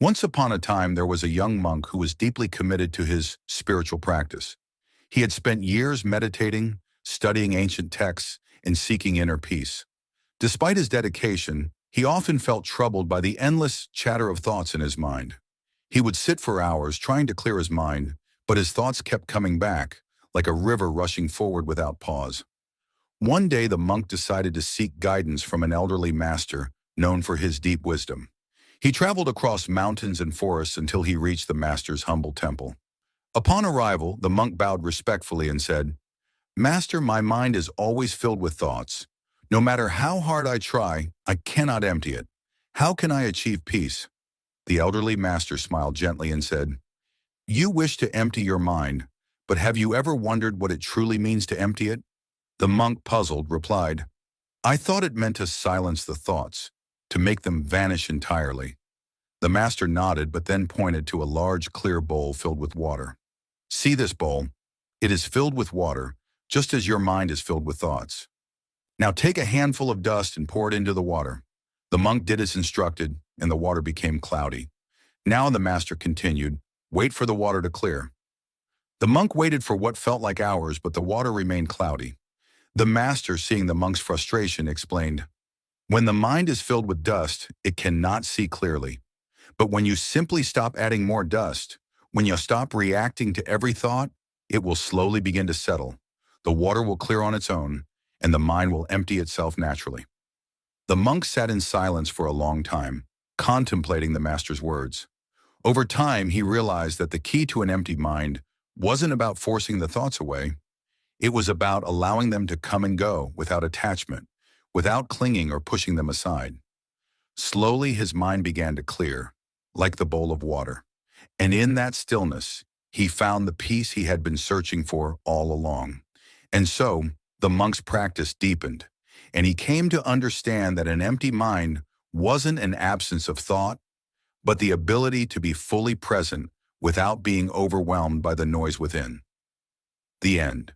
Once upon a time, there was a young monk who was deeply committed to his spiritual practice. He had spent years meditating, studying ancient texts, and seeking inner peace. Despite his dedication, he often felt troubled by the endless chatter of thoughts in his mind. He would sit for hours trying to clear his mind, but his thoughts kept coming back, like a river rushing forward without pause. One day, the monk decided to seek guidance from an elderly master known for his deep wisdom. He traveled across mountains and forests until he reached the master's humble temple. Upon arrival, the monk bowed respectfully and said, "Master, my mind is always filled with thoughts. No matter how hard I try, I cannot empty it. How can I achieve peace?" The elderly master smiled gently and said, "You wish to empty your mind, but have you ever wondered what it truly means to empty it?" The monk, puzzled, replied, "I thought it meant to silence the thoughts, to make them vanish entirely." The master nodded, but then pointed to a large, clear bowl filled with water. "See this bowl? It is filled with water, just as your mind is filled with thoughts. Now take a handful of dust and pour it into the water." The monk did as instructed, and the water became cloudy. Now the master continued, "Wait for the water to clear." The monk waited for what felt like hours, but the water remained cloudy. The master, seeing the monk's frustration, explained, "When the mind is filled with dust, it cannot see clearly. But when you simply stop adding more dust, when you stop reacting to every thought, it will slowly begin to settle. The water will clear on its own, and the mind will empty itself naturally." The monk sat in silence for a long time, contemplating the master's words. Over time, he realized that the key to an empty mind wasn't about forcing the thoughts away. It was about allowing them to come and go without attachment, without clinging or pushing them aside. Slowly, his mind began to clear, like the bowl of water. And in that stillness, he found the peace he had been searching for all along. And so, the monk's practice deepened, and he came to understand that an empty mind wasn't an absence of thought, but the ability to be fully present without being overwhelmed by the noise within. The end.